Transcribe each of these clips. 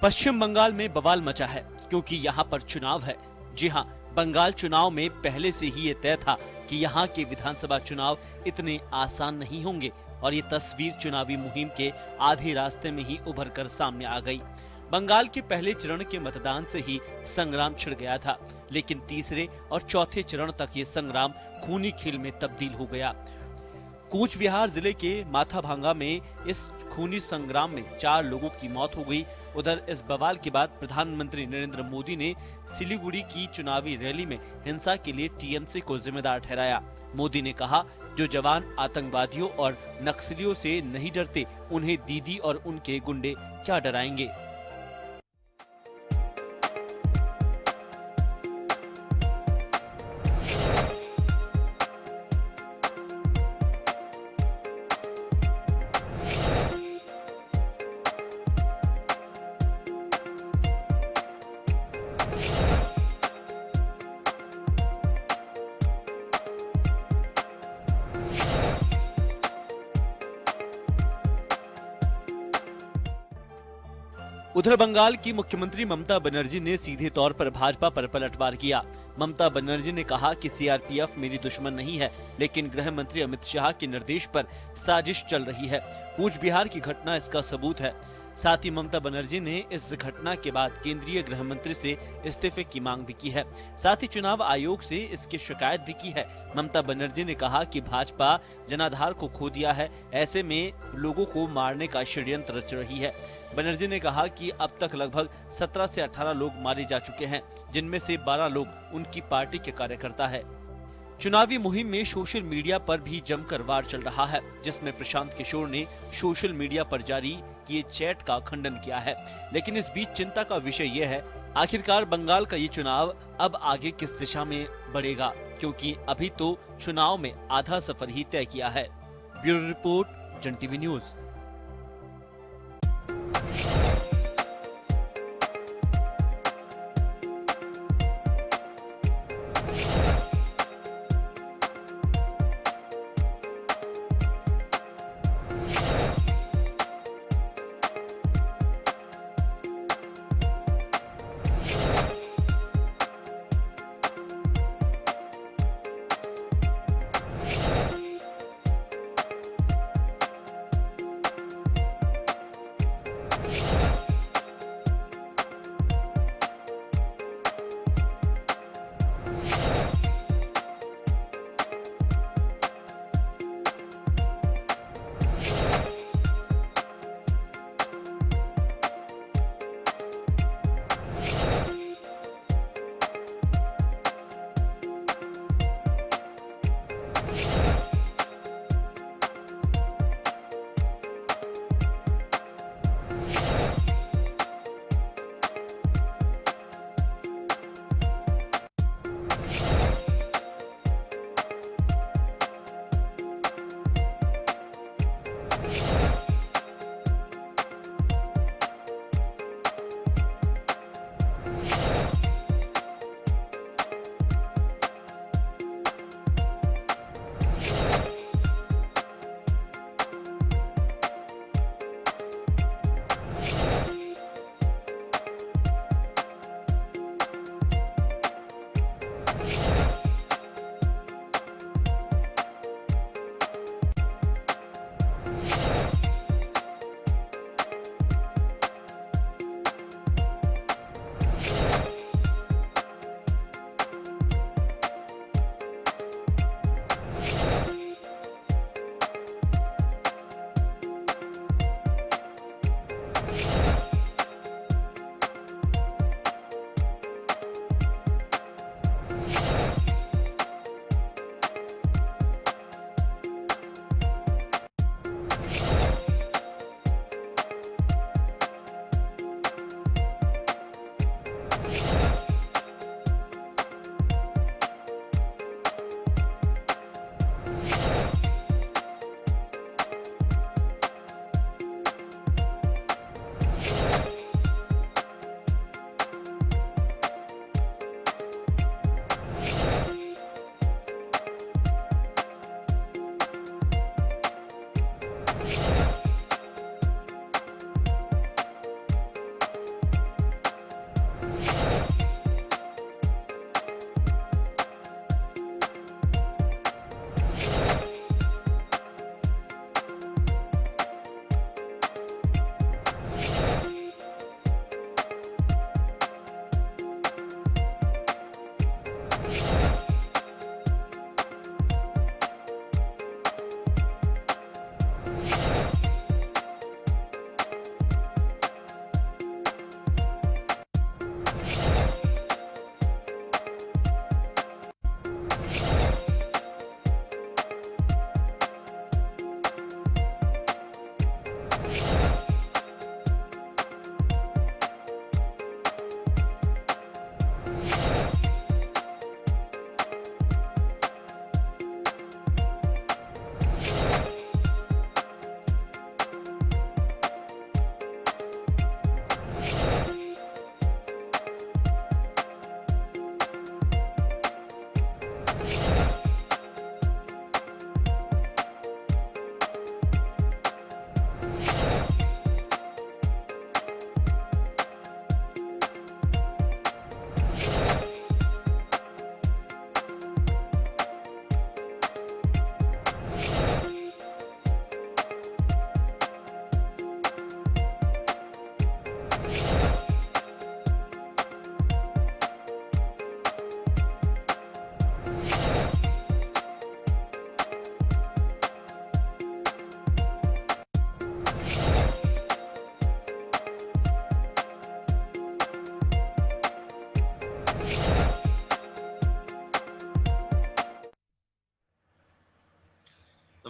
पश्चिम बंगाल में बवाल मचा है क्योंकि यहाँ पर चुनाव है। जी हाँ, बंगाल चुनाव में पहले से ही ये तय था कि यहाँ के विधानसभा चुनाव इतने आसान नहीं होंगे और ये तस्वीर चुनावी मुहिम के आधे रास्ते में ही उभर कर सामने आ गई। बंगाल के पहले चरण के मतदान से ही संग्राम छिड़ गया था, लेकिन तीसरे और चौथे चरण तक ये संग्राम खूनी खेल में तब्दील हो गया। कूच बिहार जिले के माथाभांगा में इस खूनी संग्राम में 4 लोगों की मौत हो गई। उधर इस बवाल के बाद प्रधानमंत्री नरेंद्र मोदी ने सिलीगुड़ी की चुनावी रैली में हिंसा के लिए टीएमसी को जिम्मेदार ठहराया। मोदी ने कहा, जो जवान आतंकवादियों और नक्सलियों से नहीं डरते, उन्हें दीदी और उनके गुंडे क्या डराएंगे। उधर बंगाल की मुख्यमंत्री ममता बनर्जी ने सीधे तौर पर भाजपा पर पलटवार किया। ममता बनर्जी ने कहा कि सीआरपीएफ मेरी दुश्मन नहीं है, लेकिन गृह मंत्री अमित शाह के निर्देश पर साजिश चल रही है। कूच बिहार की घटना इसका सबूत है। साथ ही ममता बनर्जी ने इस घटना के बाद केंद्रीय गृह मंत्री से इस्तीफे की मांग भी की है। साथ ही चुनाव आयोग से इसकी शिकायत भी की है। ममता बनर्जी ने कहा कि भाजपा जनाधार को खो दिया है, ऐसे में लोगों को मारने का षड्यंत्र रच रही है। बनर्जी ने कहा कि अब तक लगभग 17 से 18 लोग मारे जा चुके हैं, जिनमें से 12 लोग उनकी पार्टी के कार्यकर्ता है। चुनावी मुहिम में सोशल मीडिया पर भी जमकर वार चल रहा है, जिसमें प्रशांत किशोर ने सोशल मीडिया पर जारी किए चैट का खंडन किया है। लेकिन इस बीच चिंता का विषय यह है, आखिरकार बंगाल का ये चुनाव अब आगे किस दिशा में बढ़ेगा, क्योंकि अभी तो चुनाव में आधा सफर ही तय किया है। ब्यूरो रिपोर्ट, जन टीवी न्यूज।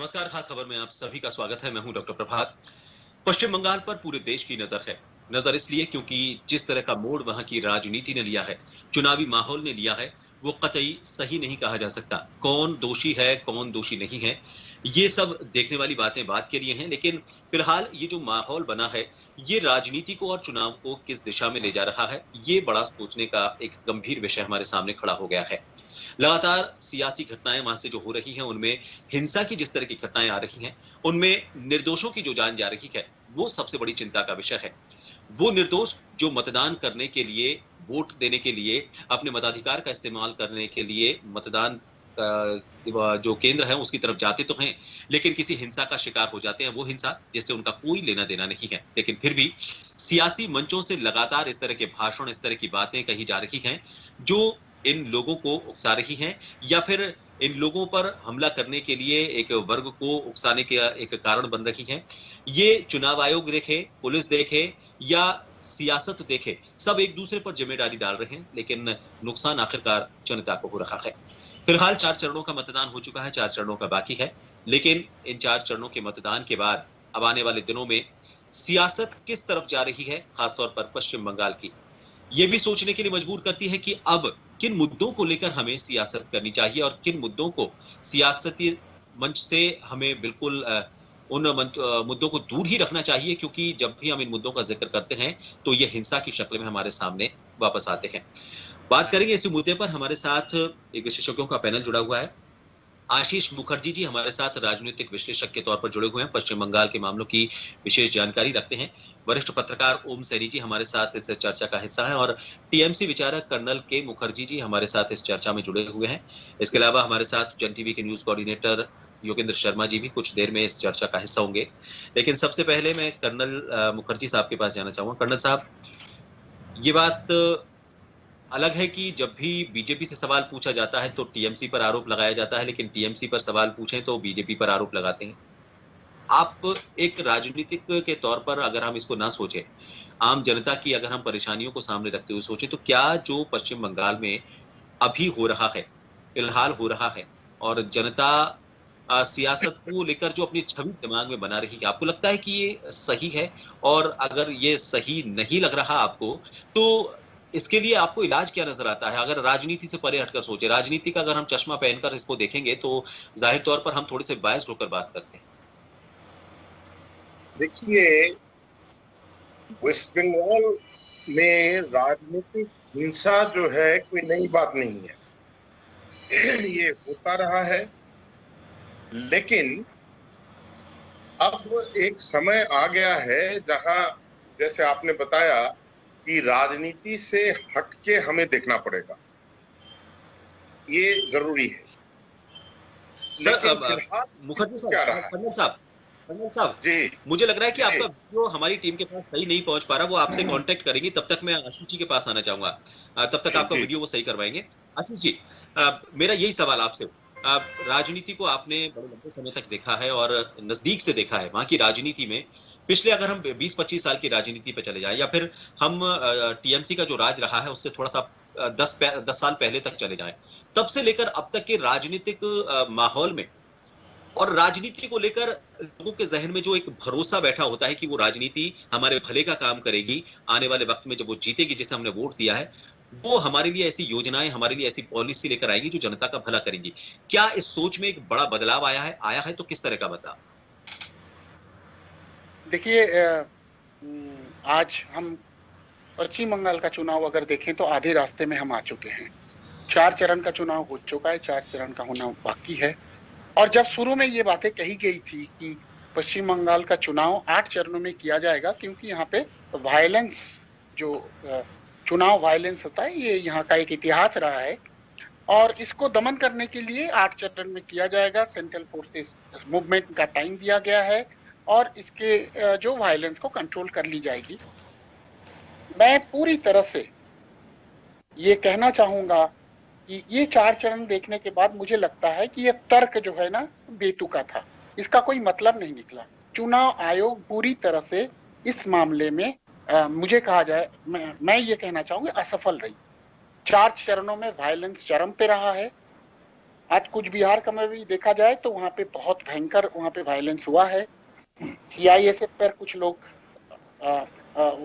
नमस्कार, खास खबर में आप सभी का स्वागत है। मैं हूं डॉक्टर प्रभात। पश्चिम बंगाल पर पूरे देश की नजर है। नजर इसलिए क्योंकि जिस तरह का मोड़ वहां की राजनीति ने लिया है, चुनावी माहौल ने लिया है, वो कतई सही नहीं कहा जा सकता। कौन दोषी है, कौन दोषी नहीं है, ये सब देखने वाली बातें बात के लिए हैं। लेकिन फिलहाल ये जो माहौल बना है, ये राजनीति को और चुनाव को किस दिशा में ले जा रहा है, ये बड़ा सोचने का एक गंभीर विषय हमारे सामने खड़ा हो गया है। लगातार सियासी घटनाएं वहां से जो हो रही हैं, उनमें हिंसा की जिस तरह की घटनाएं आ रही हैं, उनमें निर्दोषों की जो जान जा रही है, वो सबसे बड़ी चिंता का विषय है। वो निर्दोष जो मतदान करने के लिए, वोट देने के लिए, अपने मताधिकार का इस्तेमाल करने के लिए मतदान जो केंद्र है उसकी तरफ जाते तो हैं, लेकिन किसी हिंसा का शिकार हो जाते हैं। वो हिंसा जिससे उनका कोई लेना देना नहीं है, लेकिन फिर भी सियासी मंचों से लगातार इस तरह के भाषण, इस तरह की बातें कही जा रही हैं, जो इन लोगों को उकसा रही हैं, या फिर इन लोगों पर हमला करने के लिए एक वर्ग को उकसाने का एक कारण बन रही हैं। ये चुनाव आयोग देखे, पुलिस देखे या सियासत देखे, सब एक दूसरे पर जिम्मेदारी डाल रहे हैं, लेकिन नुकसान आखिरकार जनता को हो रहा है। फिलहाल 4 चरणों का मतदान हो चुका है, 4 चरणों का बाकी है, लेकिन इन 4 चरणों के मतदान के बाद अब आने वाले दिनों में सियासत किस तरफ जा रही है, खासतौर पर पश्चिम बंगाल की, ये भी सोचने के लिए मजबूर करती है कि अब किन मुद्दों को लेकर हमें सियासत करनी चाहिए और किन मुद्दों को सियासती मंच से हमें बिल्कुल उन मुद्दों को दूर ही रखना चाहिए, क्योंकि जब भी हम इन मुद्दों का जिक्र करते हैं तो ये हिंसा की शक्ल में हमारे सामने वापस आते हैं। बात करेंगे इसी मुद्दे पर। हमारे साथ एक विशेषज्ञों का पैनल जुड़ा हुआ है। आशीष मुखर्जी जी हमारे साथ राजनीतिक विश्लेषक के तौर पर जुड़े हुए हैं, पश्चिम बंगाल के मामलों की विशेष जानकारी रखते हैं। वरिष्ठ पत्रकार ओम सैनी जी हमारे साथ इस चर्चा का हिस्सा है, और टीएमसी विचारक कर्नल के मुखर्जी जी हमारे साथ इस चर्चा में जुड़े हुए हैं। इसके अलावा हमारे साथ जन टीवी के न्यूज कोऑर्डिनेटर योगेंद्र शर्मा जी भी कुछ देर में इस चर्चा का हिस्सा होंगे। लेकिन सबसे पहले मैं कर्नल मुखर्जी साहब के पास जाना चाहूंगा। कर्नल साहब, ये बात अलग है कि जब भी बीजेपी से सवाल पूछा जाता है तो टीएमसी पर आरोप लगाया जाता है, लेकिन टीएमसी पर सवाल पूछें तो बीजेपी पर आरोप लगाते हैं। आप एक राजनीतिक के तौर पर अगर हम इसको ना सोचें, आम जनता की अगर हम परेशानियों को सामने रखते हुए सोचें, तो क्या जो पश्चिम बंगाल में अभी हो रहा है, फिलहाल हो रहा है, और जनता सियासत को लेकर जो अपनी छवि दिमाग में बना रही है, आपको लगता है कि ये सही है? और अगर ये सही नहीं लग रहा आपको, तो इसके लिए आपको इलाज क्या नजर आता है? अगर राजनीति से परे हटकर सोचे, राजनीति का अगर हम चश्मा पहनकर इसको देखेंगे तो जाहिर तौर पर हम थोड़े से बायस्ड होकर बात करते हैं। देखिए, वेस्ट बंगाल में राजनीतिक हिंसा जो है कोई नई बात नहीं है। ये होता रहा है, लेकिन अब एक समय आ गया है जहां, जैसे आपने बताया, कि राजनीति से हटके हमें देखना पड़ेगा, ये जरूरी है। लेकिन फिलहाल मुखर्जी क्या रहा है? कर्नल साहब जी, मुझे लग रहा है कि आपका वीडियो हमारी टीम के पास सही नहीं पहुंच पा रहा। वो आपसे कांटेक्ट करेंगी, तब तक मैं आशीष जी के पास आना चाहूंगा। तब तक आपका वीडियो वो सही करवाएंगे। आशीष जी, मेरा यही सवाल आपसे। राजनीति को आपने बड़े लंबे समय तक देखा है और नजदीक से देखा है। वहां की राजनीति में पिछले, अगर हम 20-25 साल की राजनीति पे चले जाएं, या फिर हम टीएमसी का जो राज रहा है उससे थोड़ा सा 10 साल पहले तक चले जाएं, तब से लेकर अब तक के राजनीतिक माहौल में और राजनीति को लेकर लोगों के जहन में जो एक भरोसा बैठा होता है कि वो राजनीति हमारे भले का काम करेगी, आने वाले वक्त में जब वो जीतेगी, जिसे हमने वोट दिया है, वो हमारे लिए ऐसी योजनाएं, हमारे लिए ऐसी पॉलिसी लेकर आएगी जो जनता का भला करेंगी। क्या इस सोच में एक बड़ा बदलाव आया है? आया है तो किस तरह का बदलाव? देखिए, आज हम पश्चिम बंगाल का चुनाव अगर देखें तो आधे रास्ते में हम आ चुके हैं। 4 चरण का चुनाव हो चुका है, 4 चरण का होना बाकी है। और जब शुरू में ये बातें कही गई थी कि पश्चिम बंगाल का चुनाव 8 चरणों में किया जाएगा, क्योंकि यहाँ पे वायलेंस, जो चुनाव वायलेंस होता है, ये यहाँ का एक इतिहास रहा है, और इसको दमन करने के लिए 8 चरण में किया जाएगा। सेंट्रल फोर्सेस मूवमेंट का टाइम दिया गया है और इसके जो वायलेंस को कंट्रोल कर ली जाएगी। मैं पूरी तरह से ये कहना चाहूंगा कि ये 4 चरण देखने के बाद मुझे लगता है कि ये तर्क जो है ना, बेतुका था, इसका कोई मतलब नहीं निकला। चुनाव आयोग पूरी तरह से इस मामले में मुझे कहा जाए, मैं ये कहना चाहूंगा, असफल रही। 4 चरणों में वायलेंस चरम पे रहा है, आज कुछ बिहार का में भी देखा जाए तो वहाँ पे बहुत भयंकर वहाँ पे वायलेंस हुआ है। सीआईएसएफ पर कुछ लोग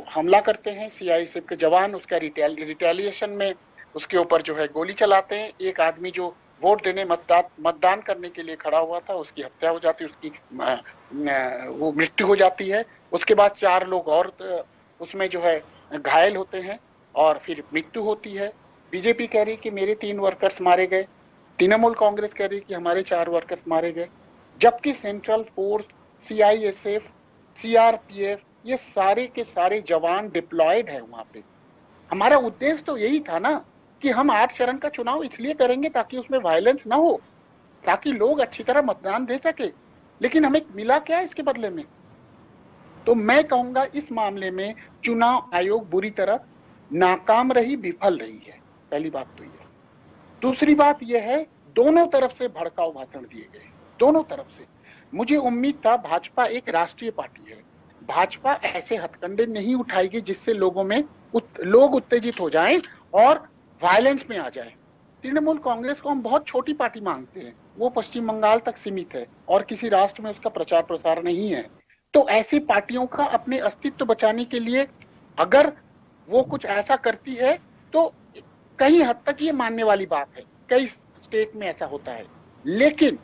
हमला करते हैं, सीआईएसएफ के जवान उसका रिटेलिएशन में उसके ऊपर जो है गोली चलाते हैं। एक आदमी जो वोट देने मतदान करने के लिए खड़ा हुआ था उसकी हत्या हो जाती है, उसकी वो मृत्यु हो जाती है। उसके बाद 4 लोग और उसमें जो है घायल होते हैं और फिर मृत्यु होती है। बीजेपी कह रही कि मेरे 3 वर्कर्स मारे गए, तृणमूल कांग्रेस कह रही कि हमारे 4 वर्कर्स मारे गए, जबकि सेंट्रल फोर्स, सीआईएसएफ, सीआरपीएफ ये सारे के सारे जवान डिप्लॉयड है वहां पे। हमारा उद्देश्य तो यही था ना कि हम 8 चरण का चुनाव इसलिए करेंगे ताकि उसमें वायलेंस ना हो, ताकि लोग अच्छी तरह मतदान दे सके। लेकिन हमें मिला क्या इसके बदले में? तो मैं कहूंगा इस मामले में चुनाव आयोग बुरी तरह नाकाम रही, विफल रही है। पहली बात तो ये। दूसरी बात यह है दोनों तरफ से भड़काऊ भाषण दिए गए, दोनों तरफ से। मुझे उम्मीद था, भाजपा एक राष्ट्रीय पार्टी है, भाजपा ऐसे हथकंडे नहीं उठाएगी जिससे लोगों में लोग उत्तेजित हो जाएं और वायलेंस में आ जाएं। तृणमूल कांग्रेस को हम बहुत छोटी पार्टी मांगते हैं, वो पश्चिम बंगाल तक सीमित है और किसी राष्ट्र में उसका प्रचार प्रसार नहीं है। तो ऐसी पार्टियों का अपने अस्तित्व बचाने के लिए अगर वो कुछ ऐसा करती है तो कई हद तक ये मानने वाली बात है, कई स्टेट में ऐसा होता है। लेकिन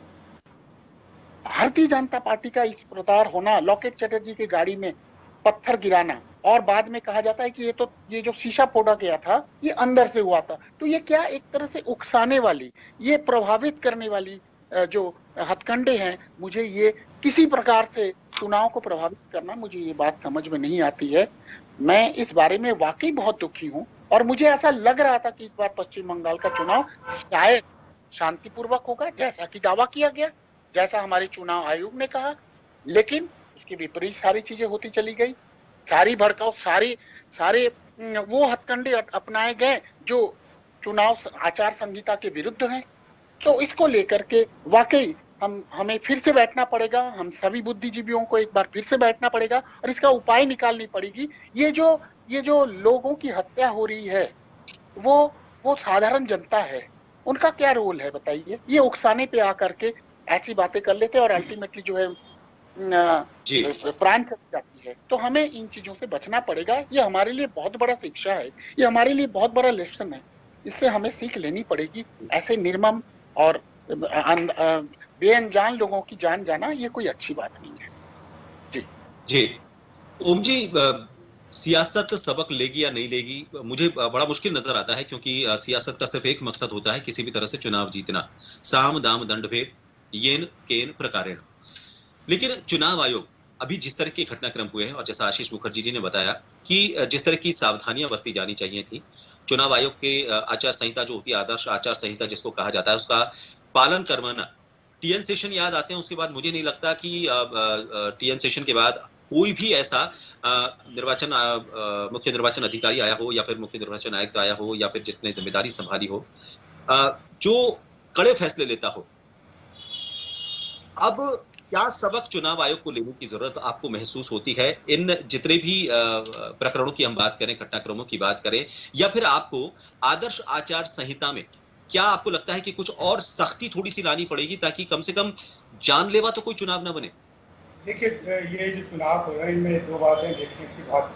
भारतीय जनता पार्टी का इस प्रकार होना, लॉकेट चटर्जी की गाड़ी में पत्थर गिराना और बाद में कहा जाता है कि ये जो शीशा फोड़ा गया था ये अंदर से हुआ था, तो ये क्या एक तरह से उकसाने वाली, ये प्रभावित करने वाली जो हथकंडे हैं, मुझे ये किसी प्रकार से चुनाव को प्रभावित करना, मुझे ये बात समझ में नहीं आती है। मैं इस बारे में वाकई बहुत दुखी हूं और मुझे ऐसा लग रहा था कि इस बार पश्चिम बंगाल का चुनाव शायद शांतिपूर्वक होगा, जैसा कि दावा किया गया, जैसा हमारे चुनाव आयोग ने कहा। लेकिन उसके विपरीत सारी चीजें होती चली गई, सारी भड़काऊ, सारे वो हथकंडे अपनाए गए जो चुनाव आचार संहिता के विरुद्ध हैं। तो इसको लेकर के वाकई हमें फिर से बैठना पड़ेगा, हम सभी बुद्धिजीवियों को एक बार फिर से बैठना पड़ेगा और इसका उपाय निकालनी पड़ेगी। ये जो लोगों की हत्या हो रही है वो साधारण जनता है, उनका क्या रोल है बताइए? ये उकसाने पे आकर के ऐसी बातें कर लेते हैं और अल्टीमेटली जो है प्राण कट जाती है। तो हमें इन चीजों से बचना पड़ेगा। ये हमारे लिए बहुत बड़ा शिक्षा है, ये हमारे लिए बहुत बड़ा लेसन है, इससे हमें सीख लेनी पड़ेगी। ऐसे निर्मम और बेअनजान लोगों की जान जाना ये कोई अच्छी बात नहीं है। जी ओम जी, सियासत सबक लेगी या नहीं लेगी, मुझे बड़ा मुश्किल नजर आता है, क्योंकि सियासत का सिर्फ एक मकसद होता है, किसी भी तरह से चुनाव जीतना, साम दाम दंड भेद येन केन प्रकारेण। लेकिन चुनाव आयोग अभी जिस तरह के घटनाक्रम हुए हैं और जैसा आशीष मुखर्जी जी ने बताया कि जिस तरह की सावधानियां बरती जानी चाहिए थी, चुनाव आयोग के आचार संहिता जो होती है, आदर्श आचार संहिता जिसको कहा जाता है, उसका पालन करवाना। टीएन सेशन याद आते हैं, उसके बाद मुझे नहीं लगता कि टीएन सेशन के बाद कोई भी ऐसा मुख्य निर्वाचन अधिकारी आया हो या फिर मुख्य निर्वाचन आयुक्त आया हो या फिर जिसने जिम्मेदारी संभाली हो जो कड़े फैसले लेता हो। अब क्या सबक चुनाव आयोग को लेने की जरूरत आपको महसूस होती है? इन जितने भी प्रकरणों की हम बात करें, घटनाक्रमों की बात करें, या फिर आपको आदर्श आचार संहिता में क्या आपको लगता है कि कुछ और सख्ती थोड़ी सी लानी पड़ेगी ताकि कम से कम जानलेवा तो कोई चुनाव ना बने? देखिए, ये जो चुनाव हो रहा है इनमें 2 बातें देखने की बहुत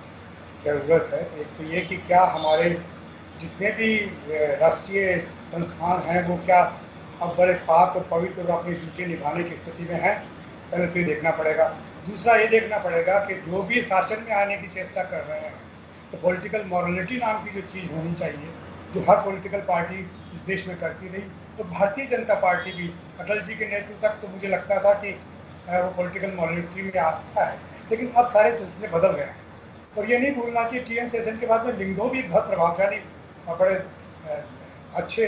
जरूरत है। एक तो ये कि क्या हमारे जितने भी राष्ट्रीय संस्थान हैं वो क्या अब बड़े पाक और पवित्र और अपनी ड्यूटी निभाने की स्थिति में है, पहले तो ये देखना पड़ेगा। दूसरा ये देखना पड़ेगा कि जो भी शासन में आने की चेष्टा कर रहे हैं तो पॉलिटिकल मॉरलिटी नाम की जो चीज़ होनी चाहिए, जो हर पॉलिटिकल पार्टी इस देश में करती रही, तो भारतीय जनता पार्टी भी अटल जी के नेतृत्व तक तो मुझे लगता था कि वो पॉलिटिकल मॉरलिटी में आस्था है, लेकिन अब सारे सिलसिले बदल गए हैं। और ये नहीं भूलना चाहिए टीएन सेशन के बाद में लिंगदो भी बहुत प्रभावशाली और बड़े अच्छे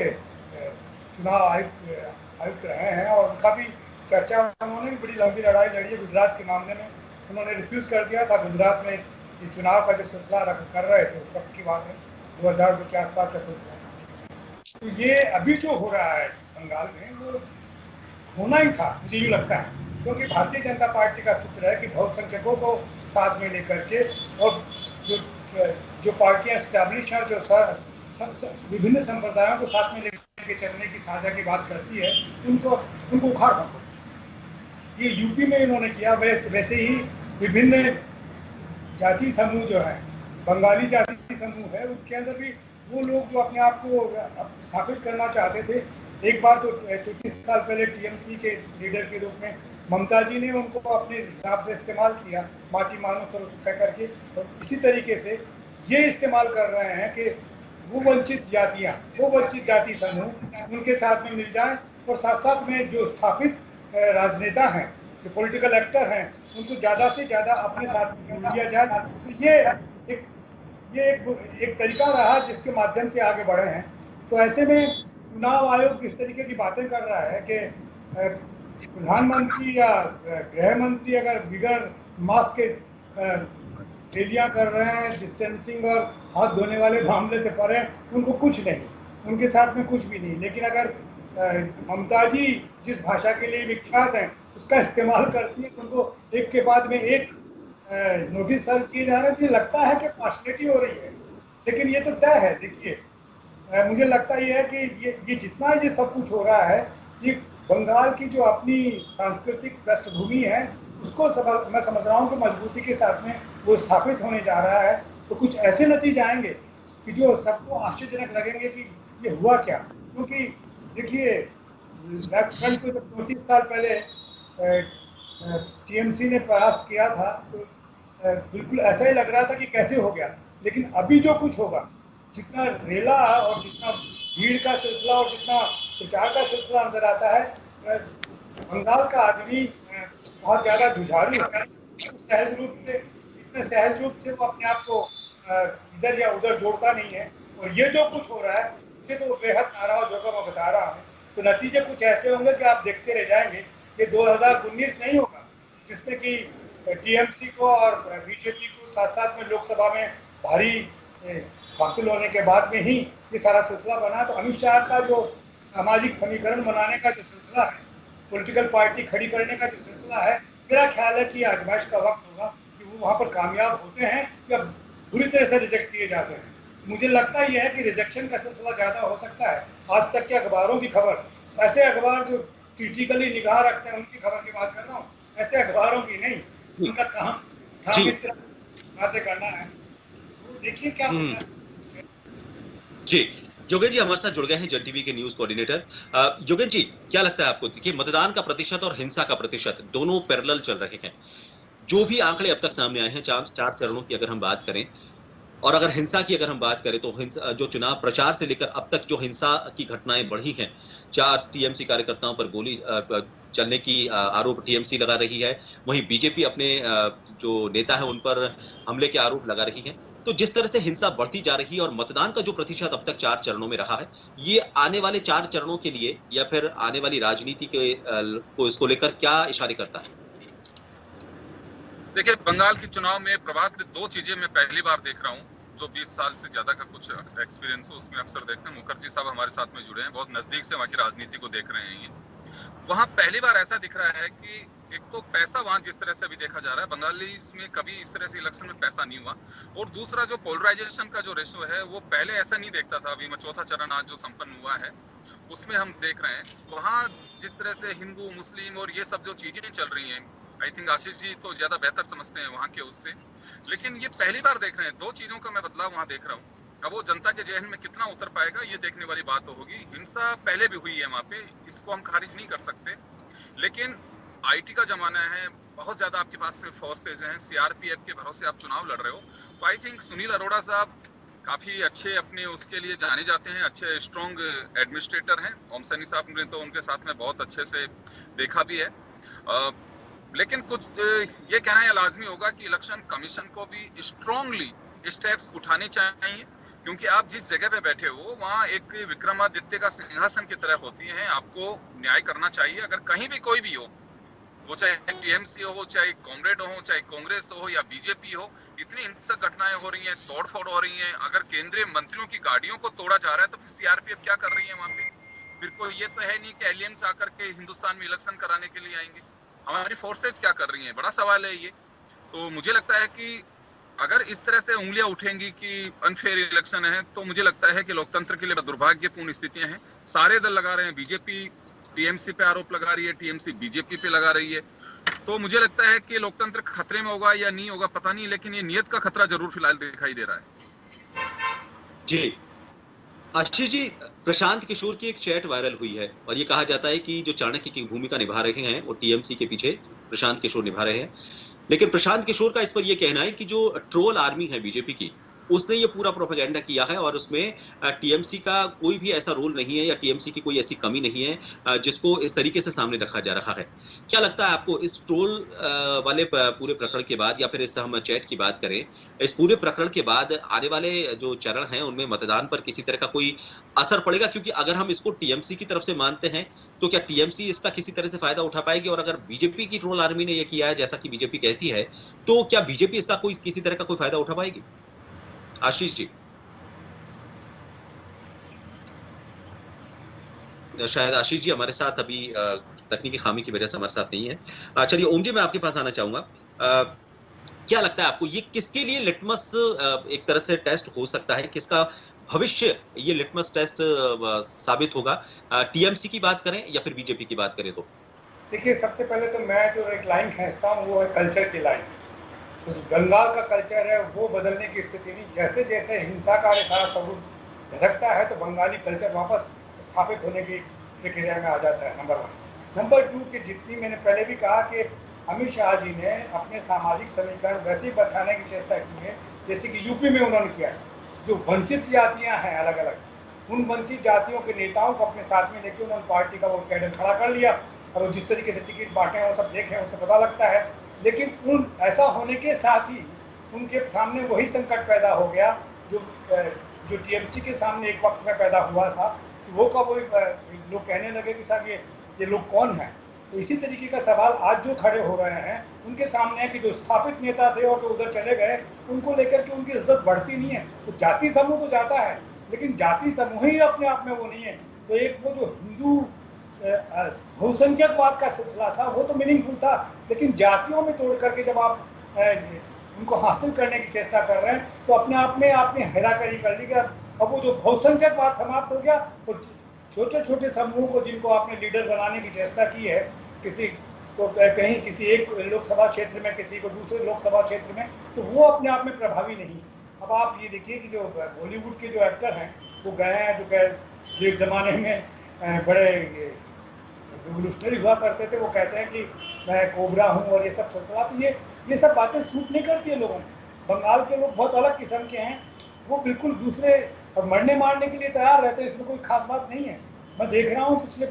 चुनाव आयुक्त रहे हैं और उनका भी चर्चा, उन्होंने भी बड़ी लंबी लड़ाई लड़ी है गुजरात के मामले में। उन्होंने रिफ्यूज़ कर दिया था, गुजरात में ये चुनाव का जो सिलसिला कर रहे थे उस वक्त की बात है, 2002 के आसपास का सिलसिला। तो ये अभी जो हो रहा है बंगाल में वो होना ही था, मुझे यूँ लगता है, क्योंकि भारतीय जनता पार्टी का सूत्र है कि बहुसंख्यकों को साथ में लेकर के और जो पार्टियां एस्टैब्लिश हैं, जो विभिन्न संप्रदायों को साथ में लेकर के चलने की साझा की बात करती है, उनको उखाड़ फेंको। ये यूपी में इन्होंने किया, वैसे ही विभिन्न जाति समूह जो है, बंगाली जाति समूह है, उनके अंदर भी वो लोग जो अपने आप को स्थापित करना चाहते थे, एक बार तो 33 साल पहले टीएमसी के लीडर के रूप में ममता जी ने उनको अपने हिसाब से इस्तेमाल किया, माटी मानो सरो कह करके, और इसी तरीके से ये इस्तेमाल कर रहे हैं कि वो वंचित जातियाँ, वो वंचित जाति समूह उनके साथ में मिल जाए, और साथ साथ में जो स्थापित राजनेता हैं, जो पॉलिटिकल एक्टर हैं, उनको ज़्यादा से ज़्यादा अपने साथ जोड़ लिया जाए। तो ये एक तरीका रहा जिसके माध्यम से आगे बढ़े हैं। तो ऐसे में चुनाव आयोग जिस तरीके की बातें कर रहा है कि प्रधानमंत्री या गृह मंत्री अगर बिगड़ मास्क के रैलियां कर रहे हैं, डिस्टेंसिंग और हाथ धोने वाले मामले से परे, उनको कुछ नहीं, उनके साथ में कुछ भी नहीं। लेकिन अगर ममता जी जिस भाषा के लिए विख्यात हैं उसका इस्तेमाल करती है, तो उनको एक के बाद में एक नोटिस सर्व किए जा रहे हैं। लगता है कि पार्शलिटी हो रही है, लेकिन ये तो तय है। देखिए, मुझे लगता ये है कि ये जितना ये सब कुछ हो रहा है, ये बंगाल की जो अपनी सांस्कृतिक पृष्ठभूमि है उसको मैं समझ रहा हूँ कि मजबूती के साथ में वो स्थापित होने जा रहा है। तो कुछ ऐसे नतीजे आएंगे कि जो सबको आश्चर्यजनक लगेंगे कि ये हुआ क्या। क्योंकि देखिए, कल को जब 34 साल पहले टीएमसी ने परास्त किया था, तो बिल्कुल ऐसा ही लग रहा था कि कैसे हो गया। लेकिन अभी जो कुछ होगा, जितना रेला और जितना भीड़ का सिलसिला और जितना प्रचार का सिलसिला नजर आता है, बंगाल का आदमी बहुत ज़्यादा जुझारू है। इतने सहज रूप से वो अपने आप को इधर या उधर जोड़ता नहीं है। और ये जो कुछ हो रहा है, ये तो बेहद नाराज होकर मैं बता रहा हूँ। तो नतीजे कुछ ऐसे होंगे कि आप देखते रह जाएंगे। ये 2019 नहीं होगा जिसमें कि टीएमसी को और बीजेपी को साथ साथ में लोकसभा में भारी हासिल होने के बाद में ही ये सारा सिलसिला बना। तो अमित शाह का जो सामाजिक समीकरण बनाने का जो सिलसिला है, पॉलिटिकल पार्टी खड़ी करने का जो सिलसिला है, मेरा ख्याल है कि आजमाइश का वक्त होगा कि वो वहाँ पर कामयाब होते हैं या बुरी तरह से रिजेक्ट किए जाते हैं। मुझे लगता यह है कि रिजेक्शन का सिलसिला ज़्यादा हो सकता है। आज तक के अखबारों की खबर, ऐसे अखबार जो क्रिटिकली निगाह रखते हैं उनकी खबर की बात कर रहा हूँ, ऐसे अखबारों की नहीं। उनका काम इस तरह बातें करना है। तो देखिए क्या होता है। जी, योगेन जी हमारे साथ जुड़ गए हैं जन टीवी के न्यूज कोऑर्डिनेटर। योगेन जी, क्या लगता है आपको कि मतदान का प्रतिशत और हिंसा का प्रतिशत दोनों पैरेलल चल रहे हैं? जो भी आंकड़े अब तक सामने आए हैं, चार चरणों की अगर हम बात करें, और अगर हिंसा की अगर हम बात करें, तो हिंसा जो चुनाव प्रचार से लेकर अब तक जो हिंसा की घटनाएं बढ़ी हैं, 4 टीएमसी कार्यकर्ताओं पर गोली चलने की आरोप टीएमसी लगा रही है, वहीं बीजेपी अपने जो नेता है उन पर हमले के आरोप लगा रही है। तो जिस तरह से हिंसा बढ़ती जा रही है और मतदान का जो प्रतिशत अब तक 4 चरणों में रहा है, ये आने वाले 4 चरणों के लिए या फिर आने वाली राजनीति के को इसको लेकर क्या इशारे करता है? देखिए, बंगाल के चुनाव में प्रभात 2 चीजें मैं पहली बार देख रहा हूँ, जो 20 साल से ज्यादा का कुछ एक्सपीरियंस है उसमें अक्सर देखते हैं। मुखर्जी साहब हमारे साथ में जुड़े हैं, बहुत नजदीक से वहाँ की राजनीति को देख रहे हैं। वहाँ पहली बार ऐसा दिख रहा है कि एक तो पैसा वहाँ जिस तरह से अभी देखा जा रहा है, बंगाली में कभी इस तरह से इलेक्शन में पैसा नहीं हुआ। और दूसरा जो पोलराइजेशन का जो रेशो है वो पहले ऐसा नहीं देखता था। अभी 4था चरण आज जो संपन्न हुआ है उसमें हम देख रहे हैं वहाँ जिस तरह से हिंदू मुस्लिम और ये सब जो चीजें चल रही हैं, आई थिंक आशीष जी तो ज्यादा बेहतर समझते हैं वहाँ के उससे, लेकिन ये पहली बार देख रहे हैं। 2 चीजों का मैं बदलाव वहाँ देख रहा हूँ। अब वो जनता के जहन में कितना उतर पाएगा ये देखने वाली बात होगी। हिंसा पहले भी हुई है वहाँ पे, इसको हम खारिज नहीं कर सकते, लेकिन आईटी का जमाना है, बहुत ज्यादा आपके पास से फोर्सेज हैं, सीआरपीएफ के भरोसे आप चुनाव लड़ रहे हो। तो आई थिंक सुनील अरोड़ा साहब काफी अच्छे अपने उसके लिए जाने जाते हैं, अच्छे स्ट्रॉन्ग एडमिनिस्ट्रेटर हैं। ओम सैनी साहब ने तो उनके साथ में बहुत अच्छे से देखा भी है। लेकिन कुछ ये कहना लाजमी होगा कि इलेक्शन कमीशन को भी स्ट्रॉन्गली स्टेप्स उठाने चाहिए, क्योंकि आप जिस जगह पे बैठे हो वहाँ एक विक्रमादित्य का सिंहासन की तरह होती है। आपको न्याय करना चाहिए। अगर कहीं भी कोई भी हो, वो चाहे टीएमसी हो, चाहे कॉमरेड हो, चाहे कांग्रेस हो या बीजेपी हो, इतनी हिंसक घटनाएं हो रही हैं, तोड़फोड़ हो रही हैं। अगर केंद्रीय मंत्रियों की गाड़ियों को तोड़ा जा रहा है तो फिर सीआरपीएफ क्या कर रही है वहाँ पे? फिर कोई ये तो है नहीं कि एलियंस आकर के हिंदुस्तान में इलेक्शन कराने के लिए आएंगे। हमारी फोर्सेज क्या कर रही हैं? बड़ा सवाल है ये। तो मुझे लगता है कि अगर इस तरह से उंगलियां उठेंगी कि अनफेयर इलेक्शन है, तो मुझे लगता है कि लोकतंत्र के लिए दुर्भाग्यपूर्ण स्थितियां हैं। सारे दल लगा रहे हैं, बीजेपी टीएमसी पे आरोप लगा रही है, टीएमसी बीजेपी पे लगा रही है। तो मुझे लगता है कि लोकतंत्र खतरे में होगा या नहीं होगा पता नहीं, लेकिन ये नियत का खतरा जरूर फिलहाल दिखाई दे रहा है। जी आशीष जी, प्रशांत किशोर की एक चैट वायरल हुई है और ये कहा जाता है कि जो चाणक्य की भूमिका निभा रहे हैं वो टीएमसी के पीछे प्रशांत किशोर निभा रहे हैं। लेकिन प्रशांत किशोर का इस पर यह कहना है कि जो ट्रोल आर्मी है बीजेपी की, उसने ये पूरा प्रोपेगेंडा किया है और उसमें टीएमसी का कोई भी ऐसा रोल नहीं है या टीएमसी की कोई ऐसी कमी नहीं है जिसको इस तरीके से सामने रखा जा रहा है। क्या लगता है आपको इस ट्रोल वाले पूरे प्रकरण के बाद, या फिर इस हम चैट की बात करें, इस पूरे प्रकरण के बाद आने वाले जो चरण हैं उनमें मतदान पर किसी तरह का कोई असर पड़ेगा? क्योंकि अगर हम इसको टीएमसी की तरफ से मानते हैं तो क्या टीएमसी इसका किसी तरह से फायदा उठा पाएगी? और अगर बीजेपी की ट्रोल आर्मी ने यह किया है जैसा कि बीजेपी कहती है, तो क्या बीजेपी इसका कोई किसी तरह का कोई फायदा उठा पाएगी? आशीष जी, शायद आशीष जी हमारे साथ अभी तकनीकी खामी की वजह से हमारे साथ नहीं है। चलिए ओम जी, मैं आपके पास आना चाहूंगा। क्या लगता है आपको ये किसके लिए लिटमस एक तरह से टेस्ट हो सकता है? किसका भविष्य ये लिटमस टेस्ट साबित होगा? टीएमसी की बात करें या फिर बीजेपी की बात करें? तो देखिए, सबसे पहले तो मैं जो एक लाइन खींचता हूँ वो है कल्चर की लाइन। तो जो बंगाल का कल्चर है वो बदलने की स्थिति नहीं। जैसे जैसे हिंसा का सारा सबूत धधकता है तो बंगाली कल्चर वापस स्थापित होने की प्रक्रिया में आ जाता है। नंबर 1। नंबर 2 कि जितनी मैंने पहले भी कहा कि अमित शाह जी ने अपने सामाजिक समीकरण वैसे ही बैठाने की चेष्टा की है जैसे कि यूपी में उन्होंने किया है। जो वंचित जातियाँ हैं अलग अलग, उन वंचित जातियों के नेताओं को अपने साथ में लेकर उन्होंने पार्टी का वो कैडर खड़ा कर लिया और वो जिस तरीके से टिकट बांटे हैं वो सब देखे, उससे पता लगता है। लेकिन उन ऐसा होने के साथ ही उनके सामने वही संकट पैदा हो गया जो टीएमसी के सामने एक वक्त में पैदा हुआ था। वो कब वो लोग कहने लगे कि साहब ये लोग कौन हैं। तो इसी तरीके का सवाल आज जो खड़े हो रहे हैं उनके सामने है कि जो स्थापित नेता थे और जो उधर चले गए उनको लेकर के उनकी इज्जत बढ़ती नहीं है। तो जाति समूह तो जाता है लेकिन जाति समूह ही अपने आप में वो नहीं है। तो एक वो जो हिंदू बहुसंख्यकवाद का सिलसिला था वो तो मीनिंगफुल था, लेकिन जातियों में तोड़ करके जब आप उनको हासिल करने की चेष्टा कर रहे हैं तो अपने आप में आपने हेराफेरी कर ली। अब वो जो बहुसंख्यकवाद समाप्त हो गया, तो छोटे छोटे समूहों को जिनको आपने लीडर बनाने की चेष्टा की है, किसी को कहीं किसी एक लोकसभा क्षेत्र में, किसी को दूसरे लोकसभा क्षेत्र में, तो वो अपने आप में प्रभावी नहीं। अब आप ये देखिए कि जो बॉलीवुड के जो एक्टर हैं वो गए हैं, जो एक ज़माने में बड़े रिवोल्यूशनरी हुआ करते थे, वो कहते हैं कि मैं कोबरा हूँ और ये सब सिलसिला। तो ये सब बातें सूट नहीं करती है लोगों को। बंगाल के लोग बहुत अलग किस्म के हैं, वो बिल्कुल दूसरे और मरने मारने के लिए तैयार रहते हैं, इसमें कोई खास बात नहीं है। मैं देख रहा हूँ पिछले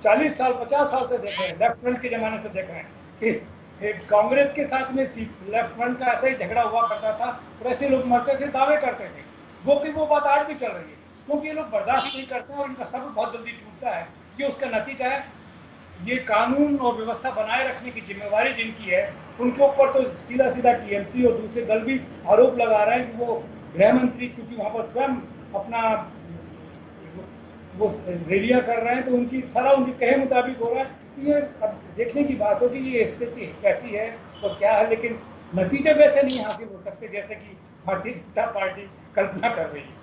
40 साल 50 साल से देख रहे हैं, लेफ्ट फ्रंट के ज़माने से देख रहे हैं कि कांग्रेस के साथ में लेफ्ट फ्रंट का ऐसा ही झगड़ा हुआ करता था और ऐसे लोग मरते थे, दावे करते थे। वो बात आज भी चल रही है क्योंकि ये लोग बर्दाश्त नहीं करते हैं और इनका सब्र बहुत जल्दी टूटता है। ये उसका नतीजा है। ये कानून और व्यवस्था बनाए रखने की जिम्मेवारी जिनकी है उनके ऊपर तो सीधा सीधा टीएमसी और दूसरे दल भी आरोप लगा रहे हैं कि वो गृह मंत्री चूंकि वहाँ पर स्वयं अपना वो रैलियां कर रहे हैं तो उनकी कहे मुताबिक हो रहा है। ये अब देखने की बात होगी ये स्थिति कैसी है और क्या है, लेकिन नतीजे वैसे नहीं हासिल हो सकते जैसे कि भारतीय जनता पार्टी कल्पना कर रही है।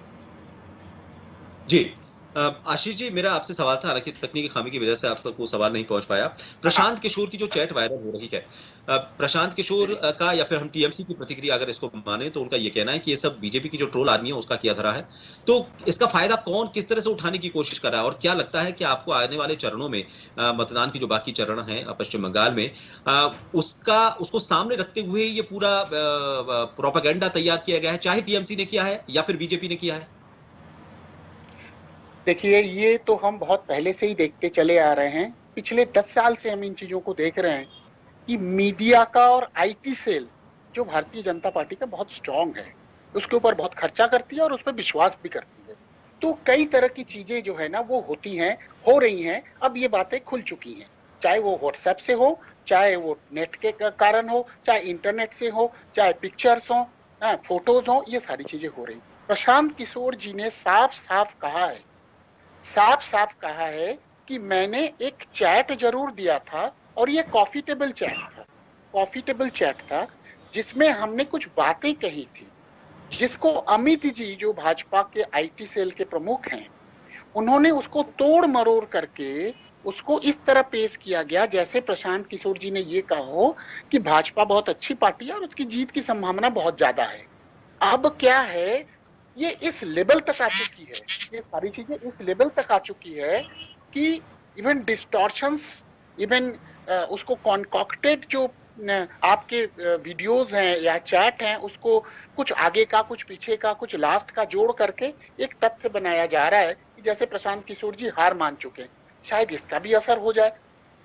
जी आशीष जी, मेरा आपसे सवाल था, हालांकि तकनीकी खामी की वजह से आप तक वो सवाल नहीं पहुंच पाया। प्रशांत किशोर की जो चैट वायरल हो रही है, प्रशांत किशोर का या फिर हम टीएमसी की प्रतिक्रिया अगर इसको माने तो उनका ये कहना है कि ये सब बीजेपी की जो ट्रोल आर्मी है उसका किया धरा है। तो इसका फायदा कौन किस तरह से उठाने की कोशिश कर रहा है और क्या लगता है कि आपको आने वाले चरणों में मतदान की जो बाकी चरण है पश्चिम बंगाल में उसको सामने रखते हुए ये पूरा प्रोपेगेंडा तैयार किया गया है, चाहे टीएमसी ने किया है या फिर बीजेपी ने किया है? देखिए, ये तो हम बहुत पहले से ही देखते चले आ रहे हैं। पिछले 10 साल से हम इन चीजों को देख रहे हैं कि मीडिया का और आईटी सेल जो भारतीय जनता पार्टी का बहुत स्ट्रांग है, उसके ऊपर बहुत खर्चा करती है और उस पर विश्वास भी करती है। तो कई तरह की चीजें जो है ना वो होती हैं, हो रही हैं। अब ये बातें खुल चुकी हैं, चाहे वो व्हाट्सएप से हो, चाहे वो नेट के कारण हो, चाहे इंटरनेट से हो, चाहे पिक्चर्स हो, फोटोज हो, ये सारी चीजें हो रही। प्रशांत किशोर जी ने साफ साफ कहा है कि मैंने एक चैट जरूर दिया था और ये कॉफी टेबल चैट था। जिसमें हमने कुछ बातें कही थी, जिसको अमित जी जो भाजपा के आईटी सेल के प्रमुख हैं, उन्होंने उसको तोड़ मरोड़ करके उसको इस तरह पेश किया गया जैसे प्रशांत किशोर जी ने ये कहा हो कि भाजपा बहुत अच्छी पार्टी है और उसकी जीत की संभावना बहुत ज्यादा है। अब क्या है, ये इस लेवल तक आ चुकी है, ये सारी चीजें इस लेवल तक आ चुकी है कि इवन डिस्टॉर्शंस, इवन उसको कॉन्कॉक्टेड जो आपके वीडियोस हैं या चैट हैं, उसको कुछ आगे का, कुछ पीछे का, कुछ लास्ट का जोड़ करके एक तथ्य बनाया जा रहा है कि जैसे प्रशांत किशोर जी हार मान चुके हैं, शायद इसका भी असर हो जाए।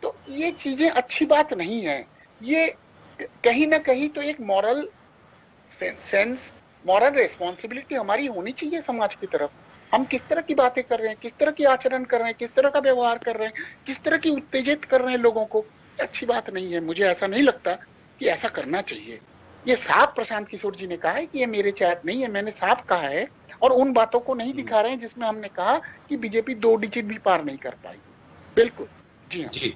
तो ये चीजें अच्छी बात नहीं है। ये कहीं ना कहीं तो एक मॉरल सेंस, मॉरल रिस्पॉन्सिबिलिटी हमारी होनी चाहिए समाज की तरफ। हम किस तरह की बातें कर रहे हैं, किस तरह की आचरण कर रहे हैं, किस तरह का व्यवहार कर रहे हैं, किस तरह की उत्तेजित कर रहे हैं लोगों को, अच्छी बात नहीं है। मुझे ऐसा नहीं लगता कि ऐसा करना चाहिए। ये साफ प्रशांत किशोर जी ने कहा है कि ये मेरे चैट नहीं है, मैंने साफ कहा है, और उन बातों को नहीं दिखा रहे हैं जिसमें हमने कहा कि बीजेपी 2 डिजिट भी पार नहीं कर पाएगी। बिल्कुल जी हाँ जी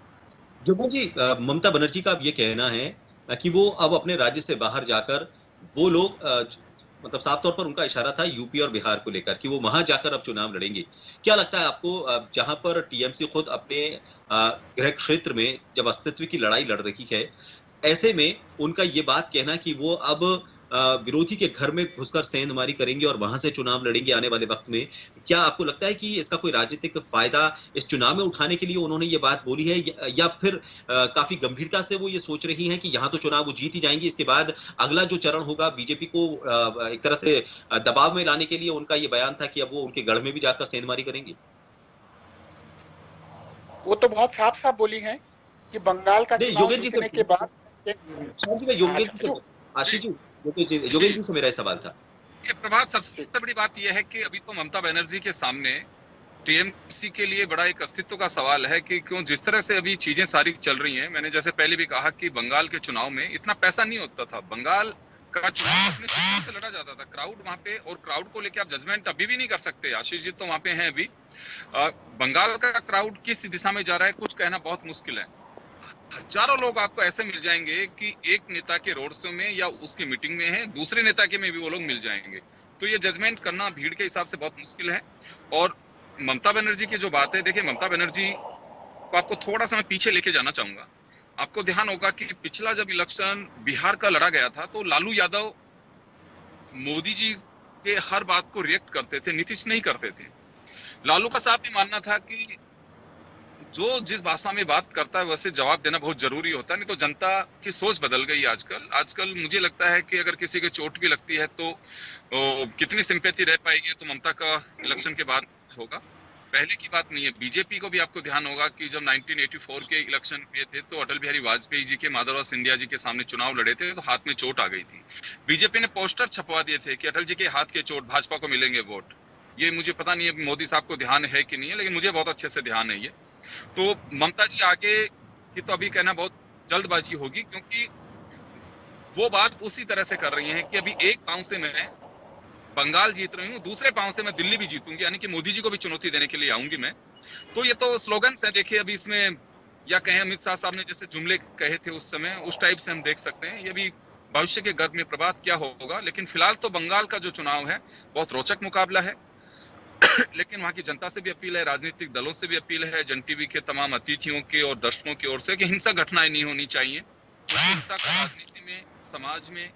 जोगेन जी, ममता बनर्जी का अब ये कहना है कि वो अब अपने राज्य से बाहर जाकर वो लोग मतलब साफ तौर पर उनका इशारा था यूपी और बिहार को लेकर कि वो वहां जाकर अब चुनाव लड़ेंगे। क्या लगता है आपको, जहां पर टीएमसी खुद अपने गृह क्षेत्र में जब अस्तित्व की लड़ाई लड़ रही है, ऐसे में उनका ये बात कहना कि वो अब विरोधी के घर में घुसकर सेंधमारी करेंगे और वहां से चुनाव लड़ेंगे आने वाले वक्त में, क्या आपको लगता है कि इसका कोई राजनीतिक फायदा इस चुनाव में उठाने के लिए उन्होंने ये बात बोली है, या फिर काफी गंभीरता से वो ये सोच रही हैं कि यहाँ तो चुनाव वो जीत ही जाएंगी, इसके बाद अगला जो चरण होगा बीजेपी को एक तरह से दबाव में लाने के लिए उनका ये बयान था कि अब वो उनके गढ़ में भी जाकर सेंधमारी करेंगी? वो तो बहुत साफ साफ बोली है कि बंगाल का चुनाव जीतने के बाद आशीष जी, योगेंद्र जी से मेरा सवाल था। ये प्रभात, सबसे बड़ी बात यह है कि अभी तो ममता बनर्जी के सामने टीएमसी के लिए बड़ा एक अस्तित्व का सवाल है कि क्यों जिस तरह से अभी चीजें सारी चल रही हैं। मैंने जैसे पहले भी कहा कि बंगाल के चुनाव में इतना पैसा नहीं होता था, बंगाल का चुनाव अपने क्षेत्र से लड़ा जाता था, क्राउड वहां पे, और क्राउड को लेकर आप जजमेंट अभी भी नहीं कर सकते। आशीष जी तो वहां पे हैं अभी। बंगाल का क्राउड किस दिशा में जा रहा है कुछ कहना बहुत मुश्किल है। हजारों लोग आपको ऐसे मिल जाएंगे कि एक नेता के रोड शो में या उसकी मीटिंग में है, दूसरे नेता के में भी वो लोग मिल जाएंगे। तो ये जजमेंट करना भीड़ के हिसाब से बहुत मुश्किल है। और ममता बनर्जी की जो बात है, देखिए ममता बनर्जी को आपको थोड़ा सा मैं पीछे लेके जाना चाहूंगा। आपको ध्यान होगा कि पिछला जब इलेक्शन बिहार का लड़ा गया था तो लालू यादव मोदी जी के हर बात को रिएक्ट करते थे, नीतीश नहीं करते थे। लालू का साफ ही मानना था कि जो जिस भाषा में बात करता है वैसे जवाब देना बहुत जरूरी होता है, नहीं तो जनता की सोच बदल गई आजकल मुझे लगता है कि अगर किसी के चोट भी लगती है तो कितनी सिंपैथी रह पाएगी तो ममता का इलेक्शन के बाद होगा, पहले की बात नहीं है। बीजेपी को भी आपको ध्यान होगा कि जब 1984 के इलेक्शन हुए थे तो अटल बिहारी वाजपेयी जी के माधवराव सिंधिया जी के सामने चुनाव लड़े थे तो हाथ में चोट आ गई थी। बीजेपी ने पोस्टर छपवा दिए थे कि अटल जी के हाथ के चोट, भाजपा को मिलेंगे वोट। ये मुझे पता नहीं है मोदी साहब को ध्यान है कि नहीं है, लेकिन मुझे बहुत अच्छे से ध्यान है ये। तो ममता जी आगे की तो अभी कहना बहुत जल्दबाजी होगी, क्योंकि वो बात उसी तरह से कर रही हैं कि अभी एक पांव से मैं बंगाल जीत रही हूँ, दूसरे पांव से मैं दिल्ली भी जीतूंगी, यानी कि मोदी जी को भी चुनौती देने के लिए आऊंगी मैं। तो ये तो स्लोगन्स है, देखिए अभी इसमें, या कहें अमित शाह साहब ने जैसे जुमले कहे थे उस समय, उस टाइप से हम देख सकते हैं। ये भी भविष्य के गर्भ में प्रभात क्या होगा। लेकिन फिलहाल तो बंगाल का जो चुनाव है बहुत रोचक मुकाबला है। लेकिन वहां की जनता से भी अपील है, राजनीतिक दलों से भी अपील है, जन टीवी के तमाम अतिथियों के और दर्शकों की ओर से कि हिंसक घटनाएं नहीं होनी चाहिए। हिंसा का राजनीति में, समाज में,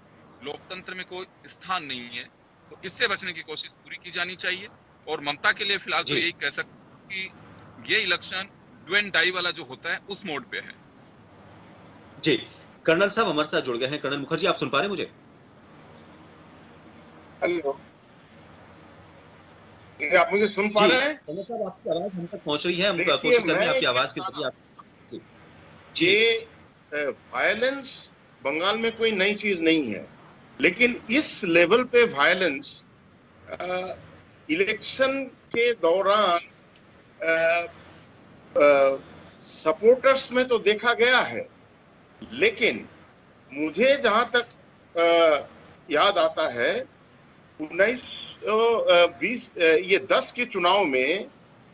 लोकतंत्र में कोई स्थान नहीं है, तो इससे बचने की कोशिश पूरी की जानी चाहिए। और ममता के लिए फिलहाल तो यही कह सकते कि ये इलेक्शन डू एंड डाई वाला जो होता है उस मोड पे है। जी, कर्नल साहब हमारे साथ जुड़ गए हैं। कर्नल मुखर्जी, आप सुन पा रहे हैं मुझे? हेलो, आप मुझे सुन पा रहे हैं? कर्नल साहब, आपकी आवाज हम तक पहुंच रही है, हम कोशिश कर रहे हैं आपकी आवाज के जरिए। ये वायलेंस बंगाल में कोई नई चीज नहीं है, लेकिन इस लेवल पे वायलेंस इलेक्शन के दौरान सपोर्टर्स में तो देखा गया है, लेकिन मुझे जहां तक याद आता है 1920 ये 10 के चुनाव में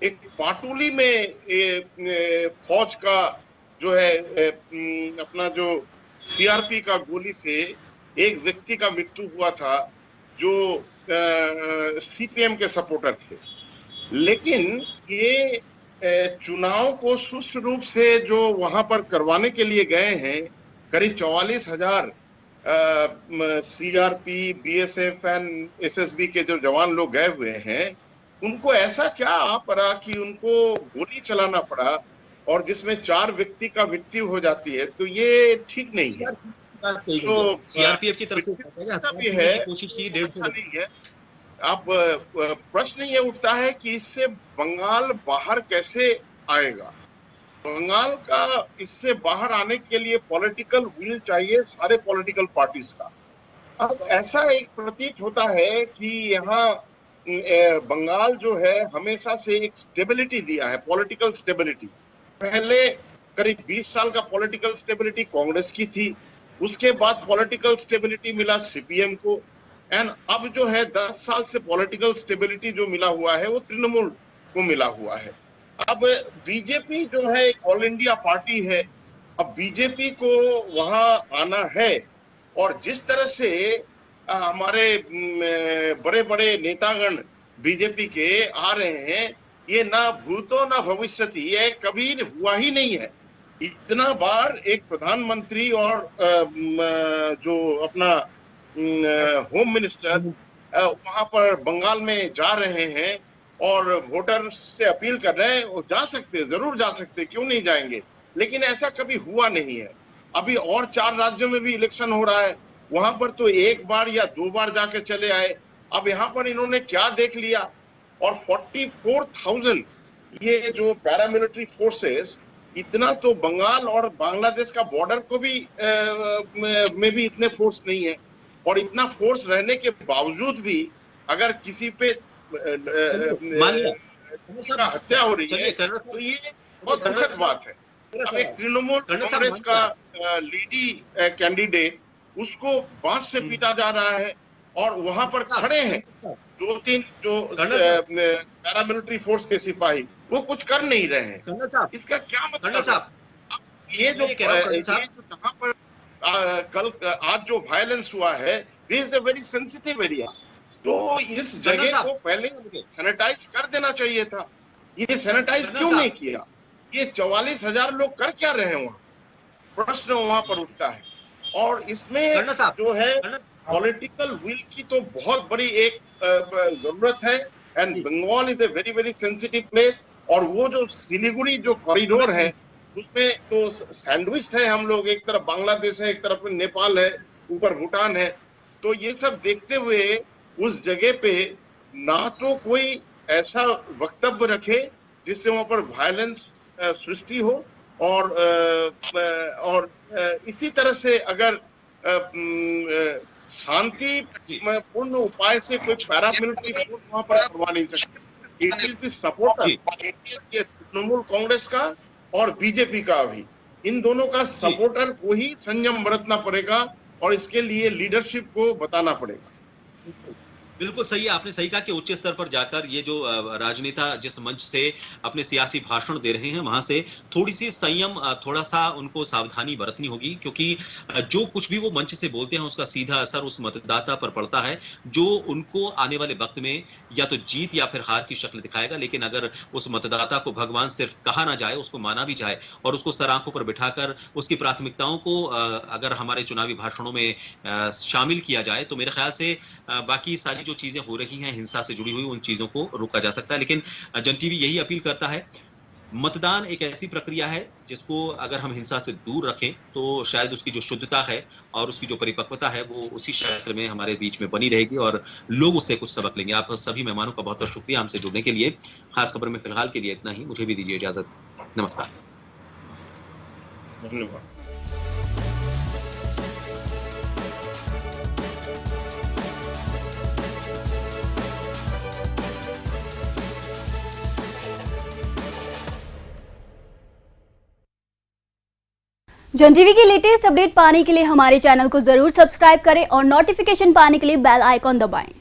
एक पाटुली में फौज का जो है अपना जो सीआरपी का गोली से एक व्यक्ति का मृत्यु हुआ था जो सीपीएम के सपोर्टर थे। लेकिन ये चुनाव को सुष्ठु रूप से जो वहां पर करवाने के लिए गए हैं, करीब 44,000 सीआरपी, बीएसएफ एंड एसएसबी के जो जवान लोग गए हुए हैं, उनको ऐसा क्या आ पड़ा कि उनको गोली चलाना पड़ा और जिसमें 4 व्यक्ति का मृत्यु हो जाती है, तो ये ठीक नहीं है। तो सीआरपीएफ की तरफ से भी है, कोशिश की, नहीं है। अब प्रश्न ये उठता है कि इससे बंगाल बाहर कैसे आएगा। बंगाल का इससे बाहर आने के लिए पॉलिटिकल विल चाहिए सारे पॉलिटिकल पार्टीज का। अब ऐसा एक प्रतीत होता है कि यहाँ बंगाल जो है हमेशा से एक स्टेबिलिटी दिया है, पॉलिटिकल स्टेबिलिटी। पहले करीब 20 साल का पॉलिटिकल स्टेबिलिटी कांग्रेस की थी, उसके बाद पॉलिटिकल स्टेबिलिटी मिला सीपीएम को, एंड अब जो है 10 साल से पॉलिटिकल स्टेबिलिटी जो मिला हुआ है वो तृणमूल को मिला हुआ है। अब बीजेपी जो है एक ऑल इंडिया पार्टी है, अब बीजेपी को वहां आना है और जिस तरह से हमारे बड़े बड़े नेतागण बीजेपी के आ रहे हैं, ये ना भूतो ना भविष्यति, ये कभी हुआ ही नहीं है। इतना बार एक प्रधानमंत्री और जो अपना होम मिनिस्टर वहां पर बंगाल में जा रहे हैं और वोटर से अपील कर रहे हैं, वो जा सकते, जरूर जा सकते, क्यों नहीं जाएंगे, लेकिन ऐसा कभी हुआ नहीं है। अभी और 4 राज्यों में भी इलेक्शन हो रहा है, वहां पर तो 1 बार या 2 बार जाकर चले आए। अब यहाँ पर इन्होंने क्या देख लिया, और 44,000 ये जो पैरामिलिट्री फोर्सेस, इतना तो बंगाल और बांग्लादेश का बॉर्डर को भी में भी इतने फोर्स नहीं है। और इतना फोर्स रहने के बावजूद भी अगर किसी पे हत्या हो रही है तो ये बहुत दुखद बात है। अब एक तृणमूल कांग्रेस का लेडी कैंडिडेट, उसको बांस से पीटा जा रहा है और वहां पर खड़े हैं 2-3 जो पैरामिलिट्री फोर्स के सिपाही, वो कुछ कर नहीं रहे हैं। इसका क्या मतलब है? ये जो जहाँ पर कल आज जो वायलेंस हुआ है, this is a very sensitive area, तो इस जगह को पहले सैनिटाइज कर देना चाहिए था। ये सैनिटाइज क्यों नहीं किया? ये 44,000 लोग कर क्या रहे हैं वहाँ, प्रश्न वहां पर उठता है। और इसमें जो है पॉलिटिकल विल की तो बहुत बड़ी एक जरूरत है, and Bengal is a very very sensitive place. और वो जो सिलीगुड़ी जो कॉरिडोर है, उसमें तो सैंडविच है हम लोग, एक तरफ बांग्लादेश है, एक तरफ नेपाल है, ऊपर भूटान है। तो ये सब देखते हुए उस जगह पे ना तो कोई ऐसा वक्तव्य रखे जिससे वहां पर वायलेंस सृष्टि हो, और इसी तरह से अगर शांति पूर्ण उपाय से कोई पैरामिलिट्री फोर्स वहां पर करवा नहीं सकते। It is the supporter Trinamool Congress का और बीजेपी का, भी इन दोनों का सपोर्टर को ही संयम बरतना पड़ेगा और इसके लिए लीडरशिप को बताना पड़ेगा। बिल्कुल सही है, आपने सही कहा कि उच्च स्तर पर जाकर ये जो राजनेता जिस मंच से अपने सियासी भाषण दे रहे हैं, वहां से थोड़ी सी संयम, थोड़ा सा उनको सावधानी बरतनी होगी, क्योंकि जो कुछ भी वो मंच से बोलते हैं उसका सीधा असर उस मतदाता पर पड़ता है, जो उनको आने वाले वक्त में या तो जीत या फिर हार की शक्ल दिखाएगा। लेकिन अगर उस मतदाता को भगवान सिर्फ कहा ना जाए, उसको माना भी जाए और उसको सर आंखों पर बिठाकर उसकी प्राथमिकताओं को अगर हमारे चुनावी भाषणों में शामिल किया जाए, तो मेरे ख्याल से बाकी सारी जो चीजें हो रही हैं हिंसा से जुड़ी हुई, उन चीजों को रोका जा सकता है। लेकिन जन टीवी यही अपील करता है, मतदान एक ऐसी प्रक्रिया है जिसको अगर हम हिंसा से दूर रखें तो शायद उसकी जो शुद्धता है और उसकी जो परिपक्वता है वो उसी क्षेत्र में हमारे बीच में बनी रहेगी और लोग उससे कुछ सबक लेंगे। आप सभी मेहमानों का बहुत बहुत शुक्रिया हमसे जुड़ने के लिए। खास खबर में फिलहाल के लिए इतना ही, मुझे भी दीजिए इजाजत। नमस्कार। धन्यवाद। जन टीवी की लेटेस्ट अपडेट पाने के लिए हमारे चैनल को जरूर सब्सक्राइब करें और नोटिफिकेशन पाने के लिए बेल आइकॉन दबाएं।